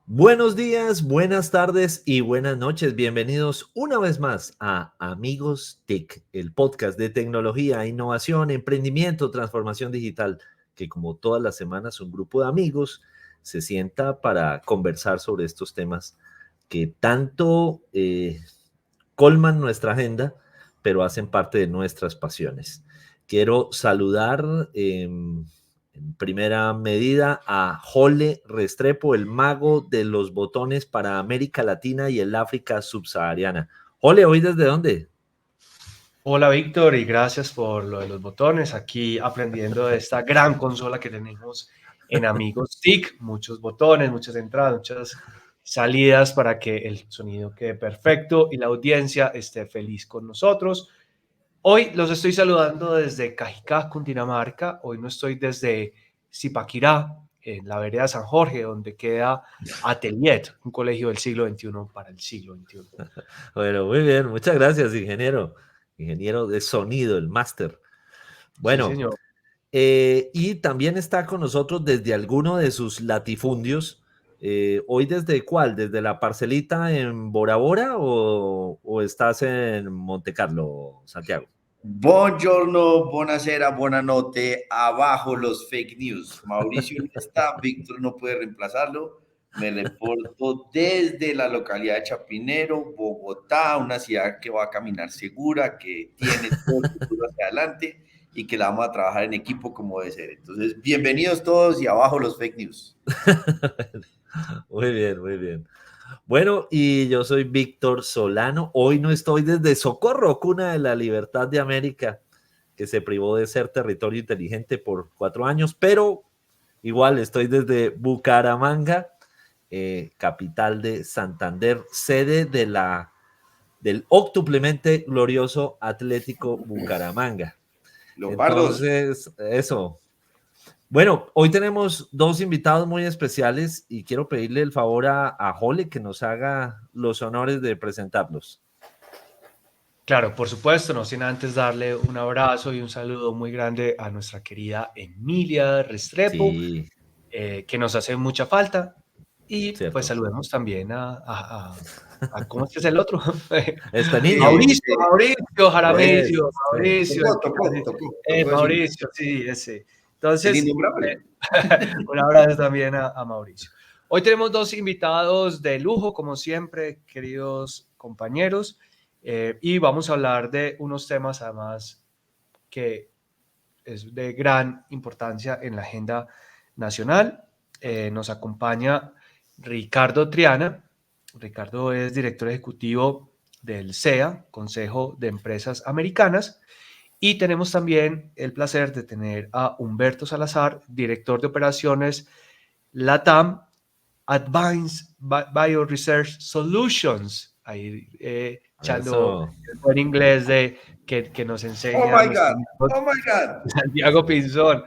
Buenos días, buenas tardes y buenas noches. Bienvenidos una vez más a Amigos TIC, el podcast de tecnología, innovación, emprendimiento, transformación digital, que como todas las semanas un grupo de amigos se sienta para conversar sobre estos temas que tanto colman nuestra agenda, pero hacen parte de nuestras pasiones. Quiero saludar en primera medida a Jole Restrepo, el mago de los botones para América Latina y el África subsahariana. Jole, ¿hoy desde dónde? Hola Víctor y gracias por lo de los botones. Aquí aprendiendo de esta gran consola que tenemos en Amigos TIC, muchos botones, muchas entradas, muchas salidas para que el sonido quede perfecto y la audiencia esté feliz con nosotros. Hoy los estoy saludando desde Cajicá, Cundinamarca. Hoy no estoy desde Zipaquirá, en la vereda San Jorge, donde queda Atelier, un colegio del siglo XXI para el siglo XXI. Bueno, muy bien, muchas gracias, ingeniero. Ingeniero de sonido, el máster. Sí, Bueno, señor. y también está con nosotros desde alguno de sus latifundios. ¿Hoy desde cuál? ¿Desde la parcelita en Bora Bora o estás en Monte Carlo, Santiago? Buongiorno, buonasera, buonanotte, abajo los fake news. Mauricio no está, Víctor no puede reemplazarlo. Me reporto desde la localidad de Chapinero, Bogotá, una ciudad que va a caminar segura, que tiene todo el futuro hacia adelante y que la vamos a trabajar en equipo como debe ser. Entonces, bienvenidos todos y abajo los fake news. Muy bien, muy bien. Bueno, y yo soy Víctor Solano. Hoy no estoy desde Socorro, cuna de la libertad de América, que se privó de ser territorio inteligente por 4 años, pero igual estoy desde Bucaramanga, capital de Santander, sede del octuplemente glorioso Atlético Bucaramanga. Lombardos. Entonces, eso. Bueno, hoy tenemos dos invitados muy especiales y quiero pedirle el favor a Jole que nos haga los honores de presentarlos. Claro, por supuesto, no sin antes darle un abrazo y un saludo muy grande a nuestra querida Emilia Restrepo, Sí, que nos hace mucha falta. Y pues cierto. saludemos también ¿cómo es que es el otro? Este niño. Mauricio Jaramillo, Eso. Mauricio, Tocó decirlo. Mauricio, sí, ese. El Entonces, innombrable. un abrazo también a Mauricio. Hoy tenemos dos invitados de lujo, como siempre, queridos compañeros. Y vamos a hablar de unos temas además que es de gran importancia en la agenda nacional. Nos acompaña Ricardo Triana. Ricardo es director ejecutivo del CEA, Consejo de Empresas Americanas, y tenemos también el placer de tener a Humberto Salazar, director de operaciones LATAM Advanced Bioresearch Solutions, ahí echando Eso. el buen inglés que nos Oh enseña my nuestro God. amigo Oh my God. Santiago Pinzón.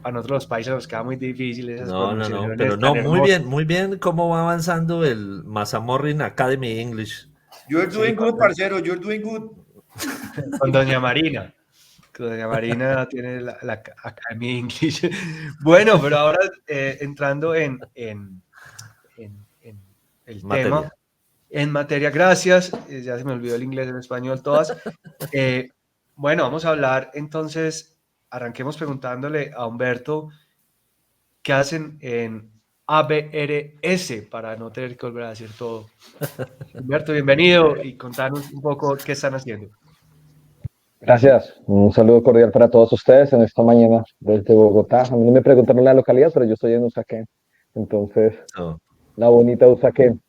A nosotros los países nos queda muy difícil esas No, pero pronunciaciones no, tan hermosas. muy bien cómo va avanzando el Masamorrin Academy English. You're Sí, doing good, parcero. You're doing good. con Doña Marina. Doña Marina tiene la Academy English. Bueno, pero ahora entrando en el tema, Materia. en materia, gracias, ya se me olvidó el inglés, el español, todas. Eh, bueno, vamos a hablar entonces, arranquemos preguntándole a Humberto qué hacen en ABRS para no tener que volver a decir todo. Humberto, bienvenido y contanos un poco qué están haciendo. Gracias. Un saludo cordial para todos ustedes en esta mañana desde Bogotá. A mí no me preguntaron la localidad, pero yo estoy en Usaquén. Entonces, Oh, la bonita Usaquén.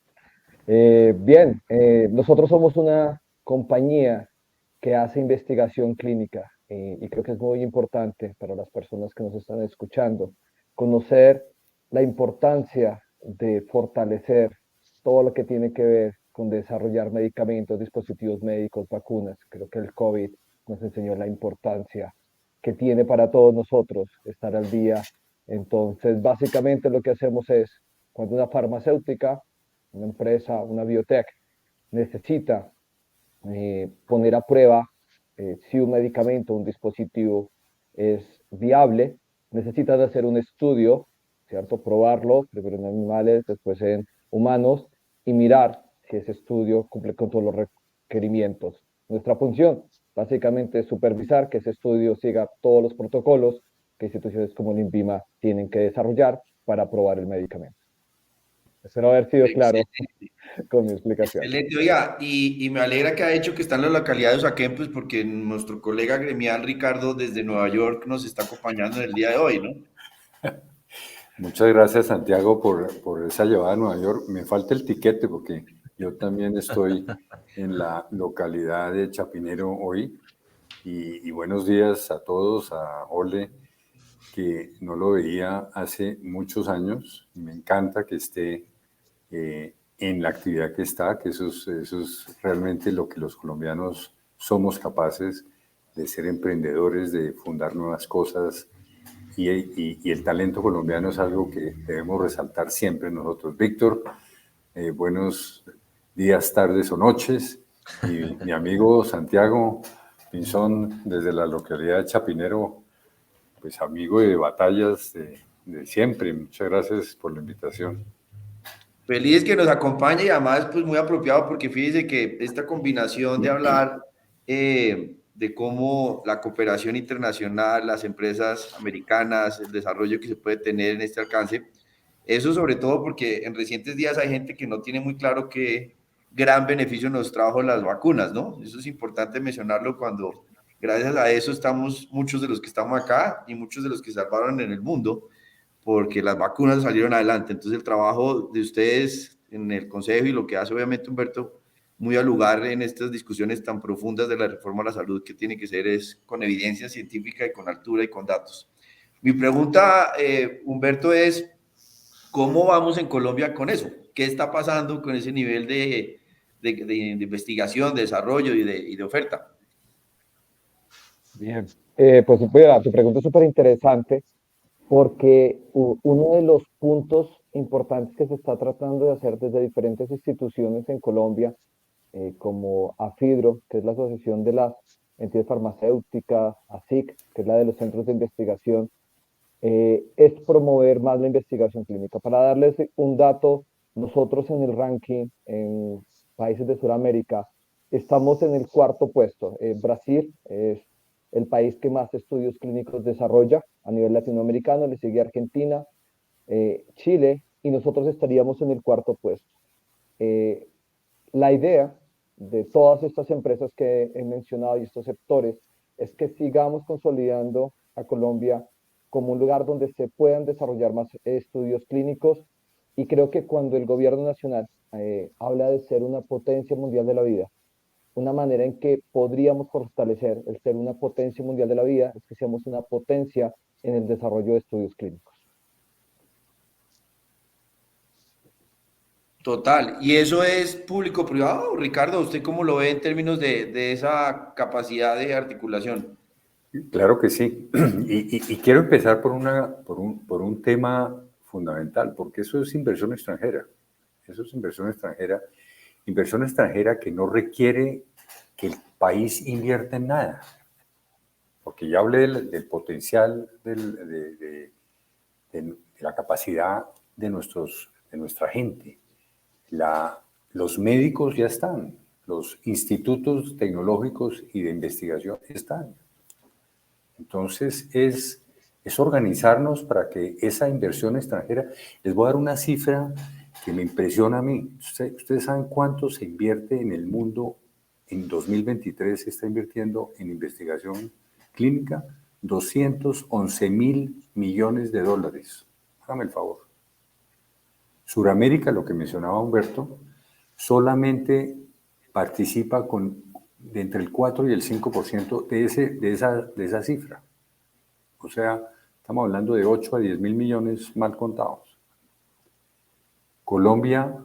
Bien, nosotros somos una compañía que hace investigación clínica y creo que es muy importante para las personas que nos están escuchando conocer la importancia de fortalecer todo lo que tiene que ver con desarrollar medicamentos, dispositivos médicos, vacunas. Creo que el COVID nos enseñó la importancia que tiene para todos nosotros estar al día. Entonces, básicamente lo que hacemos es, cuando una farmacéutica, una empresa, una biotech, necesita poner a prueba si un medicamento, un dispositivo es viable, necesita de hacer un estudio ¿cierto? Probarlo, primero en animales, después en humanos, y mirar si ese estudio cumple con todos los requerimientos. Nuestra función, básicamente, es supervisar que ese estudio siga todos los protocolos que instituciones como el INVIMA tienen que desarrollar para aprobar el medicamento. Espero haber sido claro Excelente, con mi explicación. excelente. Oiga, y me alegra que ha hecho que está en la localidad de Usaquén, pues porque nuestro colega gremial Ricardo desde Nueva York nos está acompañando en el día de hoy, ¿no? Muchas gracias, Santiago, por esa llevada a Nueva York. Me falta el tiquete porque yo también estoy en la localidad de Chapinero hoy. Y buenos días a todos, a Ole, que no lo veía hace muchos años. Y me encanta que esté en la actividad que está, que eso es realmente lo que los colombianos somos capaces de ser emprendedores, de fundar nuevas cosas. Y el talento colombiano es algo que debemos resaltar siempre nosotros. Víctor, buenos días, tardes o noches. Y mi amigo Santiago Pinzón, desde la localidad de Chapinero, pues amigo de batallas de siempre. Muchas gracias por la invitación. Feliz que nos acompañe y además pues muy apropiado porque fíjese que esta combinación de hablar de cómo la cooperación internacional, las empresas americanas, el desarrollo que se puede tener en este alcance, eso sobre todo porque en recientes días hay gente que no tiene muy claro qué gran beneficio nos trajo las vacunas, ¿no? Eso es importante mencionarlo cuando gracias a eso estamos muchos de los que estamos acá y muchos de los que salvaron en el mundo porque las vacunas salieron adelante. Entonces el trabajo de ustedes en el Consejo y lo que hace obviamente Humberto muy al lugar en estas discusiones tan profundas de la reforma a la salud que tiene que ser es con evidencia científica y con altura y con datos. Mi pregunta, Humberto, es ¿cómo vamos en Colombia con eso? ¿Qué está pasando con ese nivel de investigación, de desarrollo y de oferta? Bien. Pues mira, tu pregunta es súper interesante porque uno de los puntos importantes que se está tratando de hacer desde diferentes instituciones en Colombia, como AFIDRO, que es la Asociación de las Entidades Farmacéuticas, ASIC, que es la de los Centros de Investigación, es promover más la investigación clínica. Para darles un dato, nosotros en el ranking en países de Sudamérica estamos en el cuarto puesto. Brasil es el país que más estudios clínicos desarrolla a nivel latinoamericano, le sigue Argentina, Chile, y nosotros estaríamos en el cuarto puesto. La idea de todas estas empresas que he mencionado y estos sectores es que sigamos consolidando a Colombia como un lugar donde se puedan desarrollar más estudios clínicos, y creo que cuando el gobierno nacional habla de ser una potencia mundial de la vida, una manera en que podríamos fortalecer el ser una potencia mundial de la vida es que seamos una potencia en el desarrollo de estudios clínicos. Total. ¿Y eso es público-privado? Ricardo, ¿usted cómo lo ve en términos de esa capacidad de articulación? Claro que sí. Y quiero empezar por un tema fundamental, porque eso es inversión extranjera. Eso es inversión extranjera que no requiere que el país invierta en nada. Porque ya hablé del potencial, de la capacidad de nuestra gente. Los médicos ya están, los institutos tecnológicos y de investigación están. Entonces es organizarnos para que esa inversión extranjera, les voy a dar una cifra que me impresiona a mí. Ustedes saben cuánto se invierte en el mundo en 2023, se está invirtiendo en investigación clínica, 211.000 millones de dólares. Hágame el favor. Suramérica, lo que mencionaba Humberto, solamente participa de entre el 4 y el 5% de esa cifra. O sea, estamos hablando de 8 a 10 mil millones mal contados. Colombia,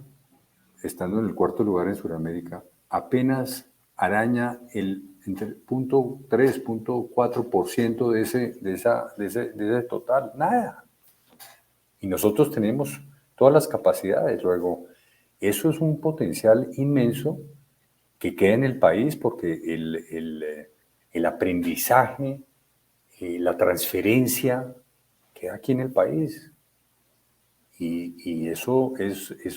estando en el cuarto lugar en Sudamérica, apenas araña entre 0.3, 0.4% de ese total, nada. Y nosotros tenemos todas las capacidades. Luego, eso es un potencial inmenso que queda en el país porque el aprendizaje, la transferencia queda aquí en el país. y eso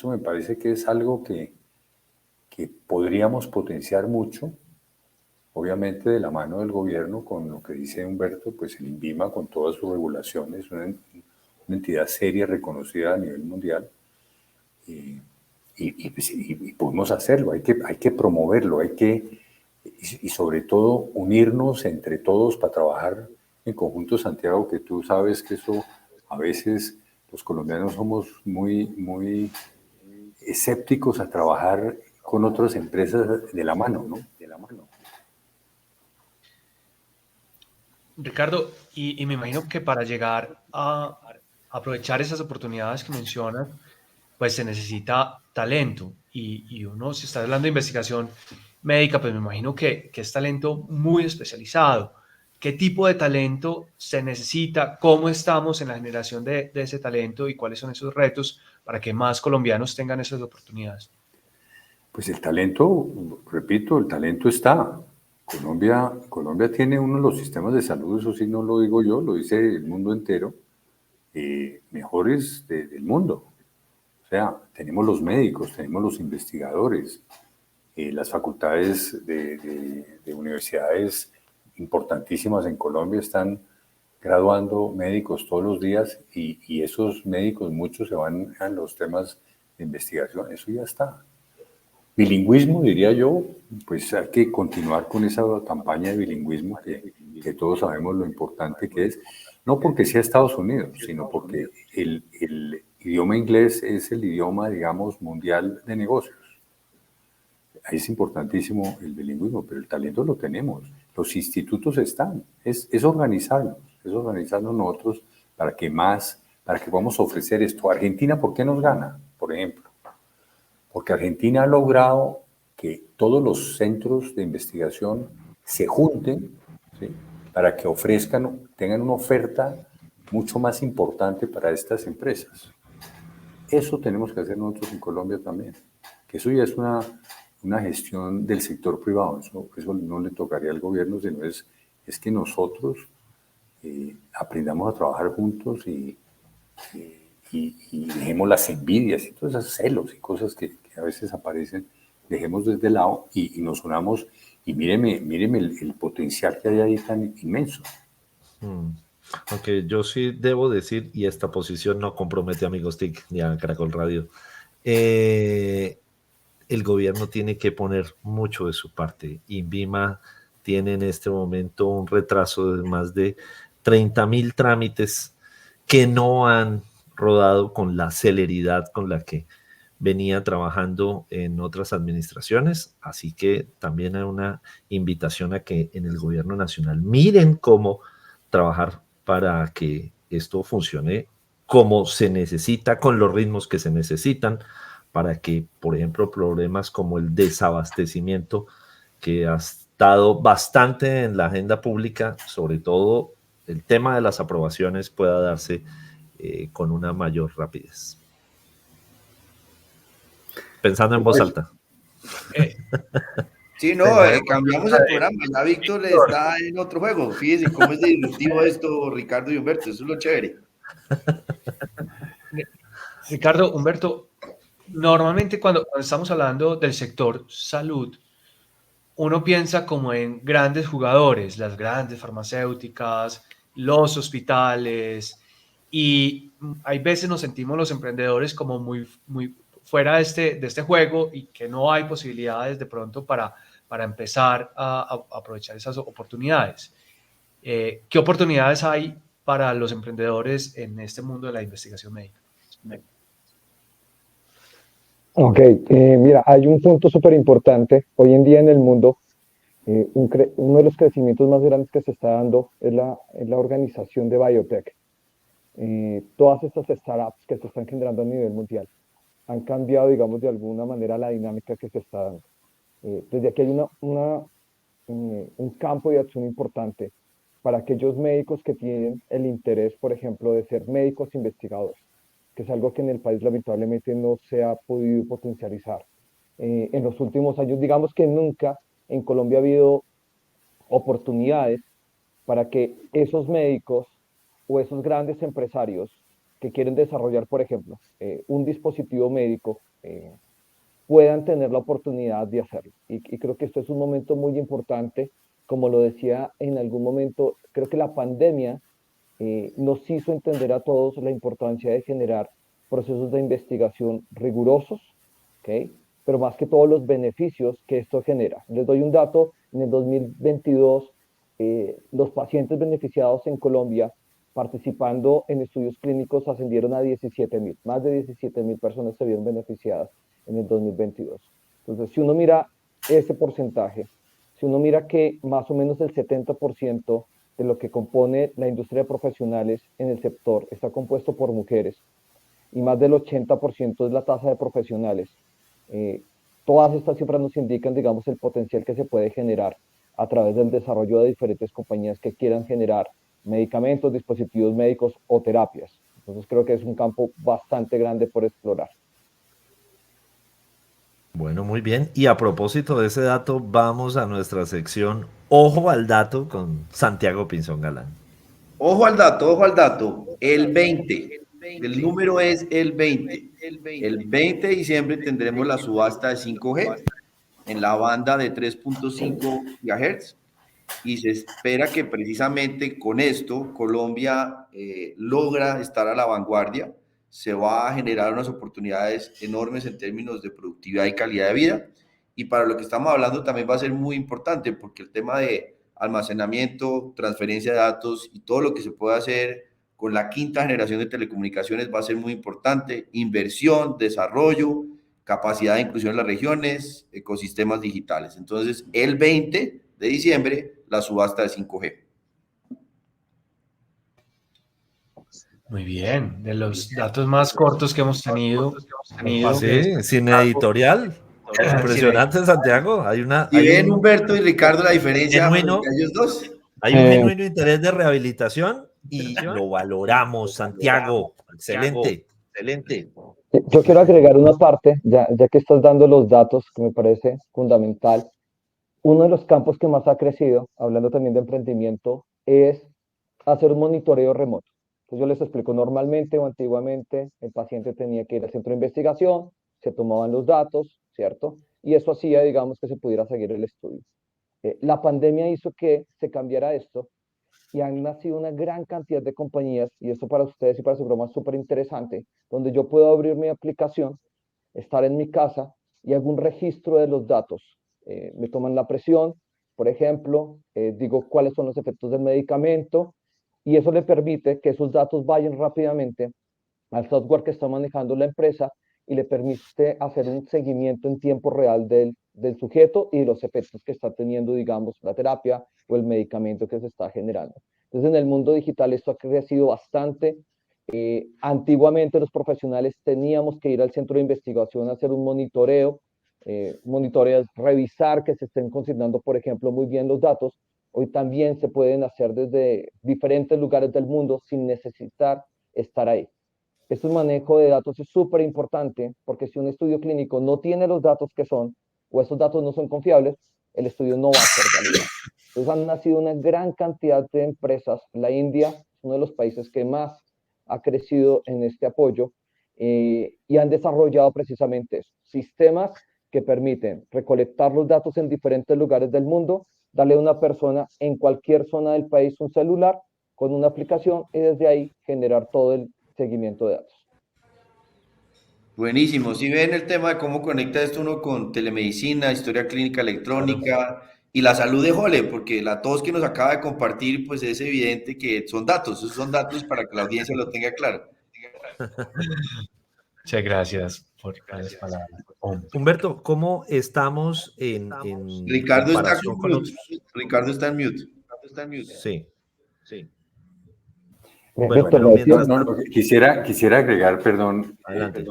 me parece que es algo que podríamos potenciar mucho, obviamente de la mano del gobierno, con lo que dice Humberto, pues el INVIMA con todas sus regulaciones, una entidad seria, reconocida a nivel mundial, y podemos hacerlo, hay que promoverlo, y sobre todo unirnos entre todos para trabajar en conjunto, Santiago, que tú sabes que eso a veces los colombianos somos muy escépticos a trabajar con otras empresas de la mano, ¿no? De la mano. Ricardo, y me imagino que para llegar a aprovechar esas oportunidades que mencionas, pues se necesita talento. Y uno, si está hablando de investigación médica, pues me imagino que es talento muy especializado. ¿Qué tipo de talento se necesita? ¿Cómo estamos en la generación de ese talento y cuáles son esos retos para que más colombianos tengan esas oportunidades? Pues el talento, repito, el talento está. Colombia tiene uno de los sistemas de salud, eso sí no lo digo yo, lo dice el mundo entero, mejores del mundo. O sea, tenemos los médicos, tenemos los investigadores, las facultades de universidades importantísimas en Colombia están graduando médicos todos los días y esos médicos muchos se van a los temas de investigación, eso ya está. Bilingüismo, diría yo, pues hay que continuar con esa campaña de bilingüismo que todos sabemos lo importante que es, no porque sea Estados Unidos, sino porque el idioma inglés es el idioma, digamos, mundial de negocios. Ahí es importantísimo el bilingüismo, pero el talento lo tenemos. Los institutos están, es organizarnos nosotros para que podamos ofrecer esto. Argentina, ¿por qué nos gana? Por ejemplo. Porque Argentina ha logrado que todos los centros de investigación se junten, ¿sí?, para que tengan una oferta mucho más importante para estas empresas. Eso tenemos que hacer nosotros en Colombia también, que eso ya es una gestión del sector privado, eso no le tocaría al gobierno, sino es que nosotros aprendamos a trabajar juntos y dejemos las envidias y todos esos celos y cosas que a veces aparecen, dejemos desde lado y nos unamos y míreme el potencial que hay ahí tan inmenso. Aunque yo sí debo decir, y esta posición no compromete a Amigos TIC ni a Caracol Radio, el gobierno tiene que poner mucho de su parte. INVIMA tiene en este momento un retraso de más de 30.000 trámites que no han rodado con la celeridad con la que venía trabajando en otras administraciones, así que también hay una invitación a que en el gobierno nacional miren cómo trabajar para que esto funcione como se necesita, con los ritmos que se necesitan, para que, por ejemplo, problemas como el desabastecimiento, que ha estado bastante en la agenda pública, sobre todo el tema de las aprobaciones, pueda darse con una mayor rapidez. Pensando en voz alta. Sí, no, cambiamos el programa. Ya Víctor está en otro juego. Fíjense cómo es de disruptivo esto, Ricardo y Humberto. Eso es lo chévere. Ricardo, Humberto, normalmente cuando estamos hablando del sector salud, uno piensa como en grandes jugadores, las grandes farmacéuticas, los hospitales, y hay veces nos sentimos los emprendedores como muy fuera de este juego y que no hay posibilidades de pronto para empezar a aprovechar esas oportunidades. ¿Qué oportunidades hay para los emprendedores en este mundo de la investigación médica? Ok, mira, hay un punto súper importante. Hoy en día en el mundo, uno de los crecimientos más grandes que se está dando es la organización de biotech. Todas estas startups que se están generando a nivel mundial han cambiado, digamos, de alguna manera la dinámica que se está dando. Desde aquí hay un campo de acción importante para aquellos médicos que tienen el interés, por ejemplo, de ser médicos investigadores, que es algo que en el país lamentablemente no se ha podido potencializar. En los últimos años, digamos que nunca en Colombia ha habido oportunidades para que esos médicos o esos grandes empresarios que quieren desarrollar, por ejemplo, un dispositivo médico, puedan tener la oportunidad de hacerlo. Y creo que esto es un momento muy importante. Como lo decía en algún momento, creo que la pandemia nos hizo entender a todos la importancia de generar procesos de investigación rigurosos, ¿okay? Pero más que todo los beneficios que esto genera. Les doy un dato: en el 2022, los pacientes beneficiados en Colombia participando en estudios clínicos ascendieron a 17.000, más de 17.000 personas se vieron beneficiadas en el 2022. Entonces, si uno mira ese porcentaje, si uno mira que más o menos el 70% de lo que compone la industria de profesionales en el sector está compuesto por mujeres, y más del 80% es la tasa de profesionales, todas estas cifras nos indican, digamos, el potencial que se puede generar a través del desarrollo de diferentes compañías que quieran generar medicamentos, dispositivos médicos o terapias. Entonces creo que es un campo bastante grande por explorar. Bueno, muy bien. Y a propósito de ese dato, vamos a nuestra sección Ojo al Dato con Santiago Pinzón Galán. Ojo al dato, ojo al dato. El 20. El número es el 20. El 20 de diciembre tendremos la subasta de 5G en la banda de 3.5 GHz. Y se espera que precisamente con esto Colombia logra estar a la vanguardia. Se va a generar unas oportunidades enormes en términos de productividad y calidad de vida. Y para lo que estamos hablando también va a ser muy importante, porque el tema de almacenamiento, transferencia de datos y todo lo que se puede hacer con la quinta generación de telecomunicaciones va a ser muy importante. Inversión, desarrollo, capacidad de inclusión en las regiones, ecosistemas digitales. Entonces, el 20 de diciembre, la subasta de 5G. Muy bien, de los datos más cortos que hemos tenido. Sí, sin editorial. Impresionante, Santiago. ¿Y ven, Humberto y Ricardo, la diferencia frente genuino, a ellos dos? hay un genuino interés de rehabilitación y lo valoramos, Santiago. Excelente. Yo quiero agregar una parte, ya que estás dando los datos, que me parece fundamental. Uno de los campos que más ha crecido, hablando también de emprendimiento, es hacer un monitoreo remoto. Entonces yo les explico, normalmente o antiguamente el paciente tenía que ir al centro de investigación, se tomaban los datos, ¿cierto? Y eso hacía, digamos, que se pudiera seguir el estudio. La pandemia hizo que se cambiara esto y han nacido una gran cantidad de compañías, y esto para ustedes y para su broma es súper interesante, donde yo puedo abrir mi aplicación, estar en mi casa y hago un registro de los datos. Me toman la presión, por ejemplo, digo cuáles son los efectos del medicamento, y eso le permite que esos datos vayan rápidamente al software que está manejando la empresa y le permite hacer un seguimiento en tiempo real del sujeto y de los efectos que está teniendo, digamos, la terapia o el medicamento que se está generando. Entonces, en el mundo digital esto ha crecido bastante. Antiguamente los profesionales teníamos que ir al centro de investigación a hacer un monitoreo. Monitorear es revisar que se estén consignando, por ejemplo, muy bien los datos. Hoy también se pueden hacer desde diferentes lugares del mundo sin necesitar estar ahí. Este manejo de datos es súper importante, porque si un estudio clínico no tiene los datos que son, o esos datos no son confiables, el estudio no va a ser válido. Entonces han nacido una gran cantidad de empresas. La India es uno de los países que más ha crecido en este apoyo, y han desarrollado precisamente eso, sistemas que permiten recolectar los datos en diferentes lugares del mundo, darle a una persona en cualquier zona del país un celular con una aplicación y desde ahí generar todo el seguimiento de datos. Buenísimo. Si ven el tema de cómo conecta esto uno con telemedicina, historia clínica electrónica y la salud de Jole, porque la tos que nos acaba de compartir, pues es evidente que son datos, esos son datos para que la audiencia lo tenga claro. Muchas gracias por las palabras. Humberto, ¿cómo estamos en Ricardo está comparación con con mute. otros? Ricardo está en mute. Sí. Bueno, Bueno, pero mientras tanto, quisiera agregar, perdón, adelante.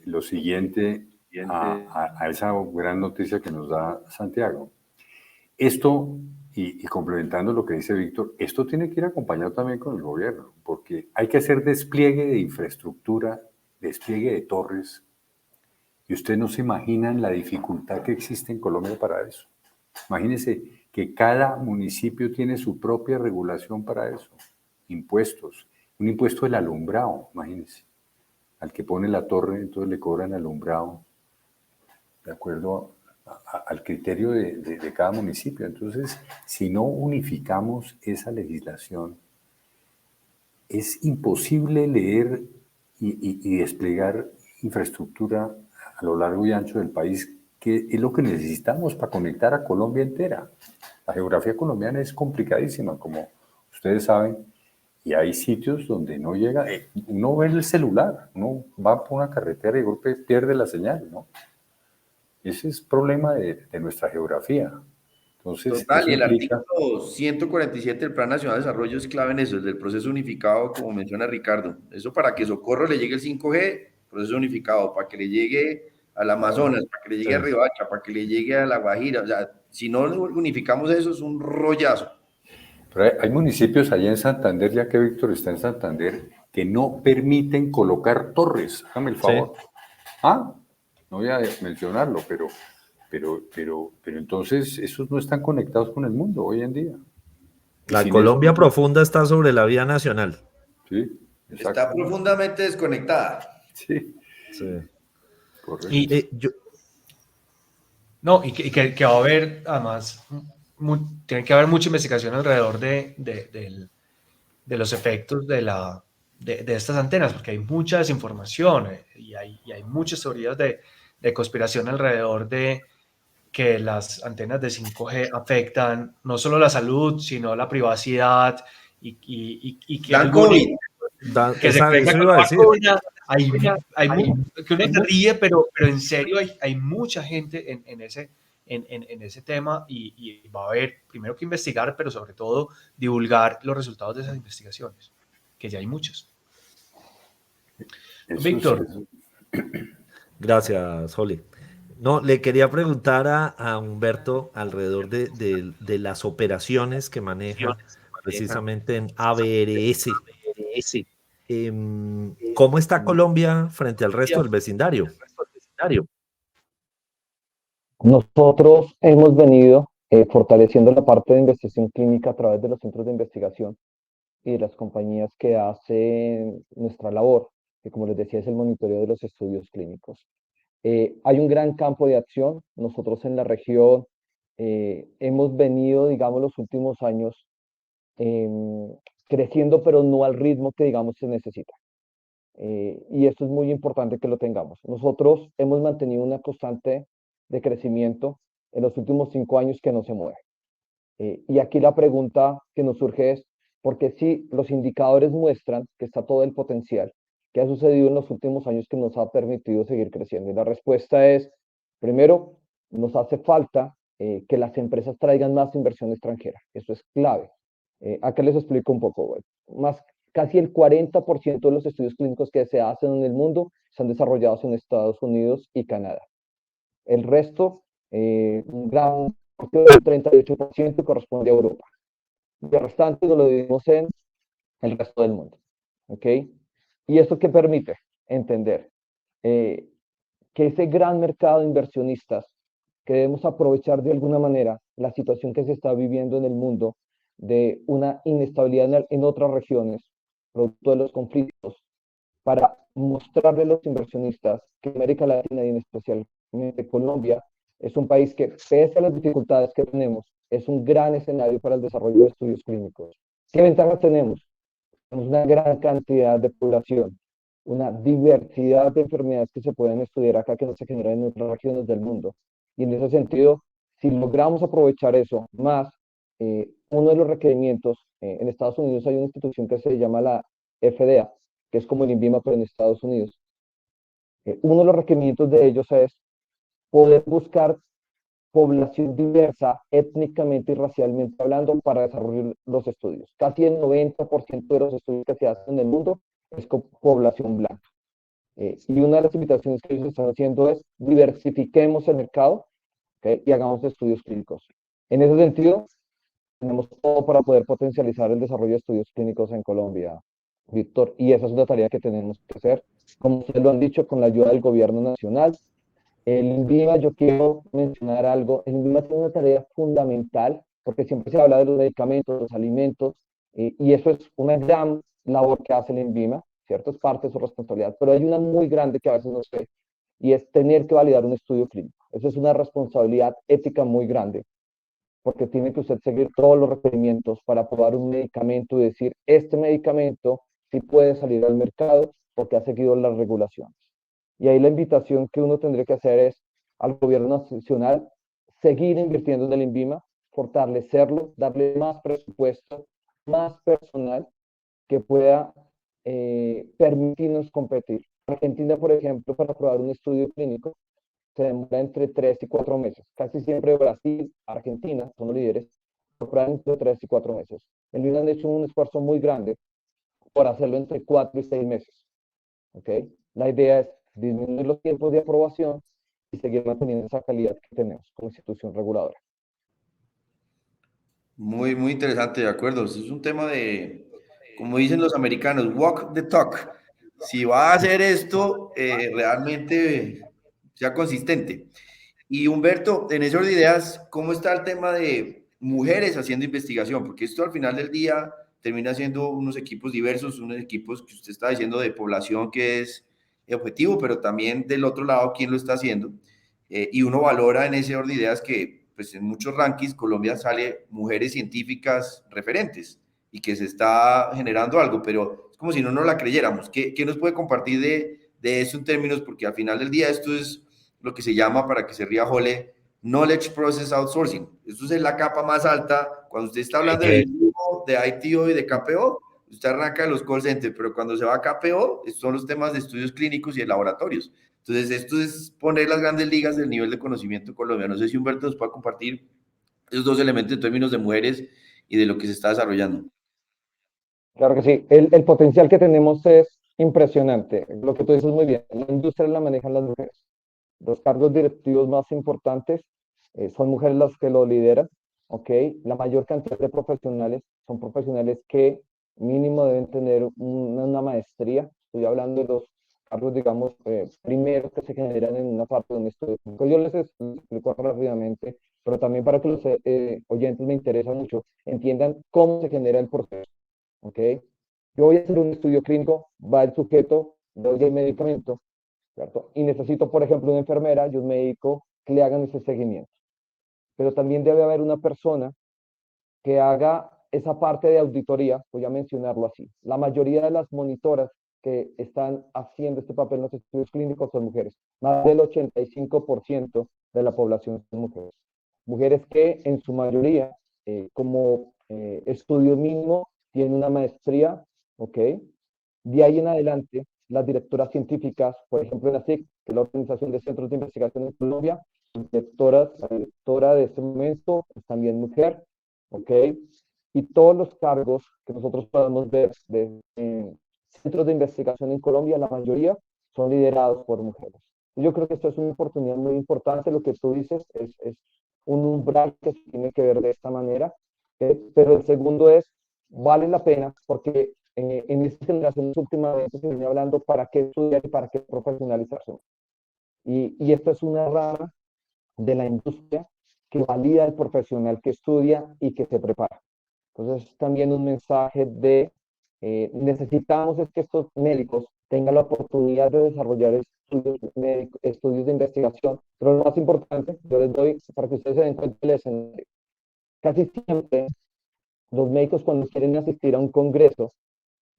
lo siguiente a esa gran noticia que nos da Santiago. Esto, y complementando lo que dice Víctor, esto tiene que ir acompañado también con el gobierno, porque hay que hacer despliegue de infraestructura, despliegue de torres, y ustedes no se imaginan la dificultad que existe en Colombia para eso. Imagínense que cada municipio tiene su propia regulación para eso, impuestos, un impuesto del alumbrado, imagínense. Al que pone la torre, entonces le cobran alumbrado de acuerdo al criterio de cada municipio. Entonces, si no unificamos esa legislación, es imposible leer y desplegar infraestructura a lo largo y ancho del país, que es lo que necesitamos para conectar a Colombia entera. La geografía colombiana es complicadísima, como ustedes saben, y hay sitios donde no llega, uno ve el celular, uno va por una carretera y de golpe pierde la señal, ¿no? Ese es problema de nuestra geografía. Entonces, Total, eso y el implica... artículo 147 del Plan Nacional de Desarrollo es clave en eso, el del proceso unificado, como menciona Ricardo. Eso para que Socorro le llegue el 5G, proceso unificado, para que le llegue al Amazonas, para que le llegue a Sí. Riohacha, para que le llegue a La Guajira. O sea, si no unificamos eso, es un rollazo. Pero hay municipios allá en Santander, ya que Víctor está en Santander, que no permiten colocar torres. Hágame el favor. Ah, no voy a mencionarlo, pero entonces esos no están conectados con el mundo hoy en día. Y La sin Colombia eso, profunda está sobre la vía nacional. sí, Está exacto. profundamente desconectada. Sí, Sí. correcto. Y, Yo, no, que va a haber, además, tiene que haber mucha investigación alrededor de los efectos de estas antenas, porque hay mucha desinformación y hay muchas teorías de conspiración alrededor de que las antenas de 5G afectan no solo la salud, sino la privacidad y que Dan algunos COVID. que se creen eso que iba a la decir. vacuna, que uno se ríe, pero en serio hay mucha gente en ese tema y va a haber primero que investigar, pero sobre todo divulgar los resultados de esas investigaciones, que ya hay muchos. Víctor, Gracias, Holly. No, le quería preguntar a Humberto alrededor de las operaciones que maneja precisamente en ABRS. ¿Cómo está Colombia frente al resto del vecindario? Nosotros hemos venido fortaleciendo la parte de investigación clínica a través de los centros de investigación y de las compañías que hacen nuestra labor, que como les decía es el monitoreo de los estudios clínicos. Hay un gran campo de acción. Nosotros en la región hemos venido, digamos, los últimos años creciendo, pero no al ritmo que, digamos, se necesita. Y esto es muy importante que lo tengamos. Nosotros hemos mantenido una constante de crecimiento en los últimos 5 años que no se mueve. Y aquí la pregunta que nos surge es, porque si los indicadores muestran que está todo el potencial, ¿qué ha sucedido en los últimos años que nos ha permitido seguir creciendo? Y la respuesta es, primero, nos hace falta que las empresas traigan más inversión extranjera. Eso es clave. Acá les explico un poco. Casi el 40% de los estudios clínicos que se hacen en el mundo están desarrollados en Estados Unidos y Canadá. El resto, un gran 38% corresponde a Europa. Y el restante lo dividimos en el resto del mundo. ¿Ok? ¿Y esto qué permite? Entender que ese gran mercado de inversionistas, que debemos aprovechar de alguna manera la situación que se está viviendo en el mundo de una inestabilidad en otras regiones, producto de los conflictos, para mostrarle a los inversionistas que América Latina y en especialmente Colombia es un país que, pese a las dificultades que tenemos, es un gran escenario para el desarrollo de estudios clínicos. ¿Qué ventajas tenemos? Tenemos una gran cantidad de población, una diversidad de enfermedades que se pueden estudiar acá que no se generan en otras regiones del mundo. Y en ese sentido, si logramos aprovechar eso, más uno de los requerimientos, en Estados Unidos hay una institución que se llama la FDA, que es como el INVIMA, pero en Estados Unidos. Uno de los requerimientos de ellos es poder buscar población diversa, étnicamente y racialmente hablando, para desarrollar los estudios. Casi el 90% de los estudios que se hacen en el mundo es con población blanca. Y una de las invitaciones que ellos están haciendo es diversifiquemos el mercado, ¿okay? Y hagamos estudios clínicos. En ese sentido, tenemos todo para poder potencializar el desarrollo de estudios clínicos en Colombia, Víctor, y esa es una tarea que tenemos que hacer, como ustedes lo han dicho, con la ayuda del gobierno nacional. El INVIMA, yo quiero mencionar algo, el INVIMA tiene una tarea fundamental, porque siempre se habla de los medicamentos, los alimentos, y eso es una gran labor que hace el INVIMA, ¿cierto? Es parte de su responsabilidad, pero hay una muy grande que a veces no se ve, y es tener que validar un estudio clínico. Esa es una responsabilidad ética muy grande, porque tiene que usted seguir todos los requerimientos para aprobar un medicamento y decir, este medicamento sí puede salir al mercado porque ha seguido las regulaciones. Y ahí la invitación que uno tendría que hacer es al gobierno nacional seguir invirtiendo en el INVIMA, fortalecerlo, darle más presupuesto, más personal que pueda permitirnos competir. Argentina, por ejemplo, para aprobar un estudio clínico, se demora entre 3 y 4 meses. Casi siempre Brasil, Argentina son los líderes, aprobar entre 3 y 4 meses. El MIR han hecho un esfuerzo muy grande por hacerlo entre 4 y 6 meses. ¿Okay? La idea es disminuir los tiempos de aprobación y seguir manteniendo esa calidad que tenemos como institución reguladora. Muy, muy interesante, de acuerdo. Es un tema de, como dicen los americanos, walk the talk. Si va a hacer esto, realmente sea consistente. Y Humberto, en esas ideas, ¿cómo está el tema de mujeres haciendo investigación? Porque esto al final del día termina siendo unos equipos diversos, unos equipos que usted está diciendo de población que es objetivo, pero también del otro lado, ¿quién lo está haciendo? Y uno valora en ese orden de ideas que pues en muchos rankings Colombia sale mujeres científicas referentes y que se está generando algo, pero es como si no nos la creyéramos. ¿Qué nos puede compartir de eso en términos? Porque al final del día esto es lo que se llama, para que se ría Jole, Knowledge Process Outsourcing. Esto es la capa más alta. Cuando usted está hablando de ITO y de KPO, usted arranca de los call centers, pero cuando se va a KPO, son los temas de estudios clínicos y de laboratorios. Entonces, esto es poner las grandes ligas del nivel de conocimiento colombiano. No sé si Humberto nos puede compartir esos dos elementos en términos de mujeres y de lo que se está desarrollando. Claro que sí, el potencial que tenemos es impresionante. Lo que tú dices muy bien, la industria la manejan las mujeres. Los cargos directivos más importantes son mujeres las que lo lideran, ¿ok? La mayor cantidad de profesionales son profesionales que mínimo deben tener una maestría. Estoy hablando de los cargos, digamos, primeros que se generan en una parte de un estudio. Yo les explico rápidamente, pero también para que los oyentes me interesa mucho, entiendan cómo se genera el proceso, ¿ok? Yo voy a hacer un estudio clínico, va el sujeto, doy el medicamento, ¿cierto? Y necesito, por ejemplo, una enfermera y un médico que le hagan ese seguimiento. Pero también debe haber una persona que haga esa parte de auditoría, voy a mencionarlo así. La mayoría de las monitoras que están haciendo este papel en los estudios clínicos son mujeres. Más del 85% de la población son mujeres. Mujeres que en su mayoría, como estudio mínimo, tienen una maestría, ¿ok? De ahí en adelante, las directoras científicas, por ejemplo, en la SIC, que es la Organización de Centros de Investigación en Colombia, la directora de este momento es también mujer, ¿ok? Y todos los cargos que nosotros podemos ver de centros de investigación en Colombia, la mayoría son liderados por mujeres. Yo creo que esto es una oportunidad muy importante. Lo que tú dices es un umbral que se tiene que ver de esta manera, pero el segundo es, vale la pena, porque en estas generaciones últimamente se viene hablando para qué estudiar y para qué profesionalizarse. Y esto es una rama de la industria que valida al profesional que estudia y que se prepara. Entonces, también un mensaje de necesitamos es que estos médicos tengan la oportunidad de desarrollar estudios de investigación, pero lo más importante, yo les doy para que ustedes se den cuenta del escenario. Casi siempre los médicos, cuando quieren asistir a un congreso,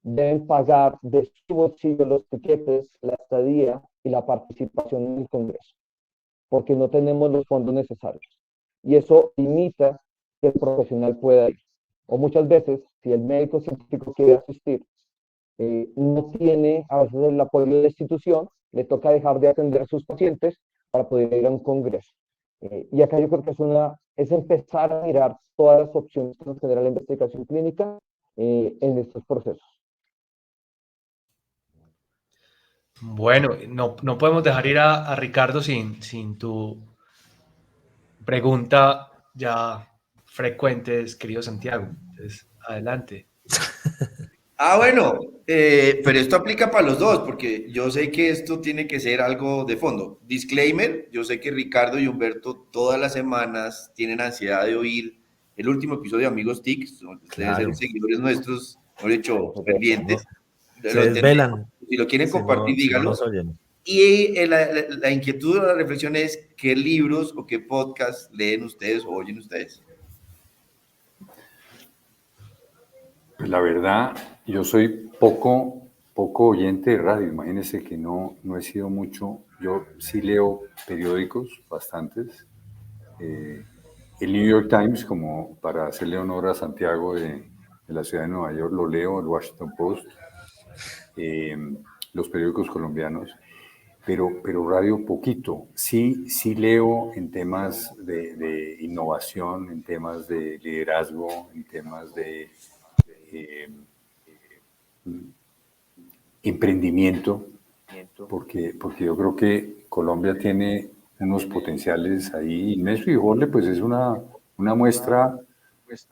deben pagar de su bolsillo los tiquetes, la estadía y la participación en el congreso, porque no tenemos los fondos necesarios. Y eso limita que el profesional pueda ir. O muchas veces, si el médico científico quiere asistir, no tiene a veces el apoyo de la institución, le toca dejar de atender a sus pacientes para poder ir a un congreso. Y acá yo creo que es empezar a mirar todas las opciones que nos genera la investigación clínica en estos procesos. Bueno, no podemos dejar ir a Ricardo sin tu pregunta ya frecuente, querido Santiago. Entonces, adelante. Bueno, pero esto aplica para los dos, porque yo sé que esto tiene que ser algo de fondo. Disclaimer, yo sé que Ricardo y Humberto todas las semanas tienen ansiedad de oír el último episodio de Amigos TIC, deben ser seguidores nuestros Mejor dicho, Ok. pendientes. Se Lo tenemos. desvelan Si lo quieren si compartir, no, si no díganlo. nos oyen. Y la inquietud o la reflexión es, ¿qué libros o qué podcasts leen ustedes o oyen ustedes? Pues la verdad, yo soy poco oyente de radio. Imagínense que no he sido mucho. Yo sí leo periódicos, bastantes. El New York Times, como para hacerle honor a Santiago de la ciudad de Nueva York, lo leo, el Washington Post, eh, los periódicos colombianos, pero radio poquito. Sí leo en temas de innovación, en temas de liderazgo, en temas de eh, emprendimiento, porque yo creo que Colombia tiene unos potenciales ahí inmensos y Jorge pues es una muestra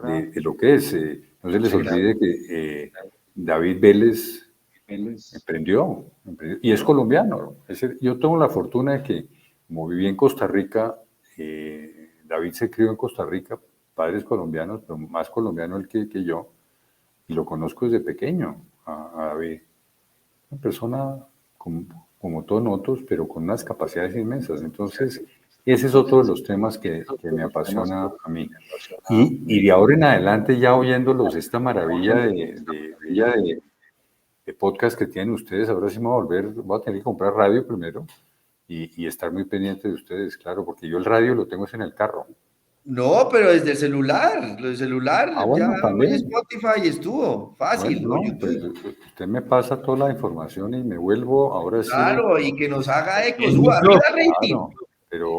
de lo que es. No se les olvide que David Vélez emprendió y es colombiano. Yo tengo la fortuna de que, como viví en Costa Rica, David se crió en Costa Rica, padres colombianos, pero más colombiano él que yo, y lo conozco desde pequeño a David. Una persona como todos nosotros, pero con unas capacidades inmensas. Entonces, ese es otro de los temas que me apasiona a mí. Y de ahora en adelante, ya oyéndolos, esta maravilla de podcast que tienen ustedes, ahora sí me voy a tener que comprar radio primero y estar muy pendiente de ustedes, claro, porque yo el radio lo tengo es en el carro. No, pero desde el celular. Lo del celular, Ah, ya bueno, oye también. Spotify y estuvo. Bueno, Fácil. O no, pues YouTube. usted me pasa toda la información y me vuelvo, ahora sí, Claro, y que nos haga eco. El Suba arriba el micrófono, rating. claro, pero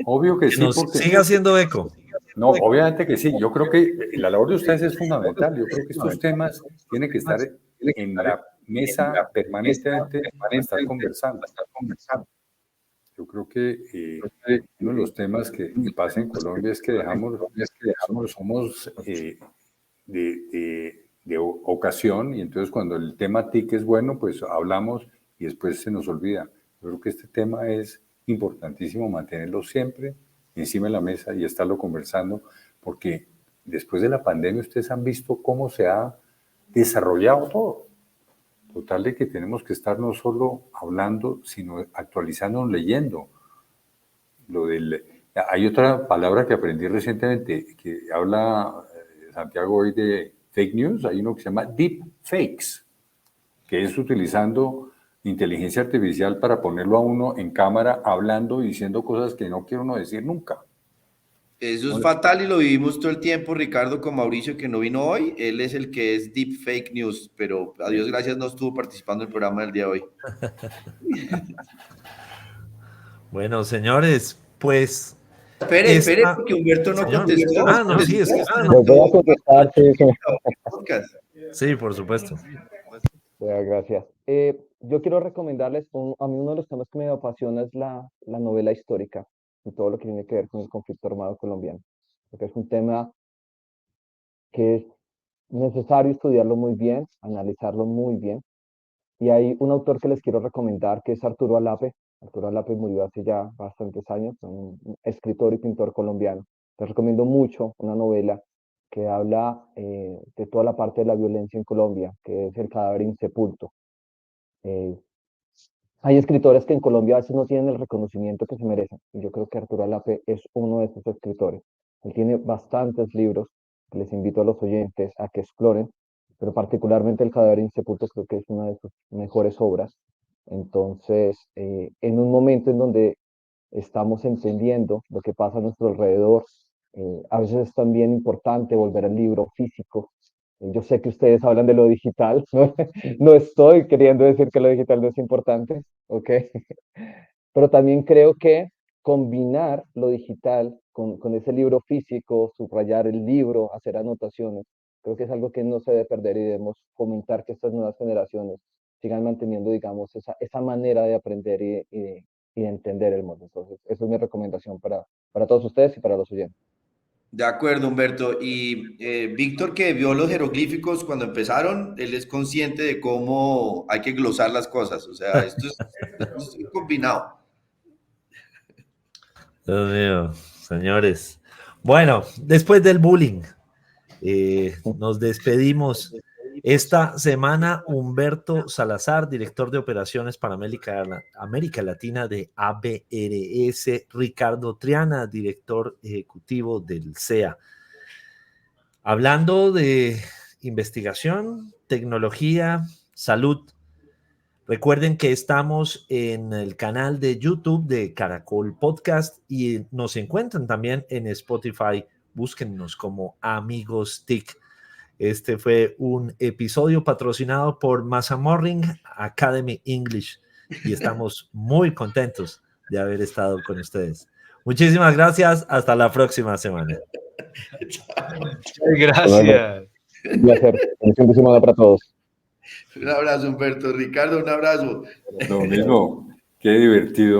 obvio que que sí, nos porque siga haciendo eco. no, obviamente que sí. Yo creo que la labor de ustedes es fundamental. Yo creo que estos temas tienen que estar en la mesa permanentemente a estar conversando. Yo creo que uno de los temas que pasa en Colombia es que somos de ocasión y entonces cuando el tema TIC es bueno, pues hablamos y después se nos olvida. Yo creo que este tema es importantísimo mantenerlo siempre encima de la mesa y estarlo conversando porque después de la pandemia ustedes han visto cómo se ha desarrollado todo. Total de que tenemos que estar no solo hablando, sino actualizándonos, leyendo. Hay otra palabra que aprendí recientemente, que habla Santiago hoy de fake news, hay uno que se llama deep fakes, que es utilizando inteligencia artificial para ponerlo a uno en cámara hablando y diciendo cosas que no quiere uno decir nunca. Eso es fatal y lo vivimos todo el tiempo, Ricardo, con Mauricio, que no vino hoy. Él es el que es Deep Fake News, pero a Dios gracias no estuvo participando en el programa del día de hoy. Bueno, señores, pues Espere, porque Humberto no señor. contestó. Ah, no, sí, es que Les voy a contestar, sí, sí. sí, por supuesto. Gracias. Yo quiero recomendarles, a mí uno de los temas que me apasiona es la novela histórica y todo lo que tiene que ver con el conflicto armado colombiano, porque es un tema que es necesario estudiarlo muy bien, analizarlo muy bien. Y hay un autor que les quiero recomendar que es Arturo Alape. Arturo Alape murió hace ya bastantes años, un escritor y pintor colombiano. Les recomiendo mucho una novela que habla de toda la parte de la violencia en Colombia, que es El cadáver insepulto. Eh, Hay escritores que en Colombia a veces no tienen el reconocimiento que se merecen, y yo creo que Arturo Alape es uno de esos escritores. Él tiene bastantes libros que les invito a los oyentes a que exploren, pero particularmente El cadáver insepulto creo que es una de sus mejores obras. Entonces, en un momento en donde estamos entendiendo lo que pasa a nuestro alrededor, a veces es también importante volver al libro físico. Yo sé que ustedes hablan de lo digital, ¿no? No estoy queriendo decir que lo digital no es importante, ¿ok? Pero también creo que combinar lo digital con ese libro físico, subrayar el libro, hacer anotaciones, creo que es algo que no se debe perder y debemos fomentar que estas nuevas generaciones sigan manteniendo, digamos, esa manera de aprender y de entender el mundo. Entonces, esa es mi recomendación para todos ustedes y para los oyentes. De acuerdo, Humberto. Y Víctor, que vio los jeroglíficos cuando empezaron, él es consciente de cómo hay que glosar las cosas. O sea, esto es combinado. Dios mío, señores. Bueno, después del bullying, nos despedimos Esta semana, Humberto Salazar, director de operaciones para América Latina de ABRS, Ricardo Triana, director ejecutivo del CEA. Hablando de investigación, tecnología, salud. Recuerden que estamos en el canal de YouTube de Caracol Podcast y nos encuentran también en Spotify. Búsquennos como Amigos TIC. Este fue un episodio patrocinado por Masamorring Academy English y estamos muy contentos de haber estado con ustedes. Muchísimas gracias. Hasta la próxima semana. Gracias. Un placer. Un fin de semana para todos. Un abrazo, Humberto. Ricardo, un abrazo. Lo mismo, qué divertido.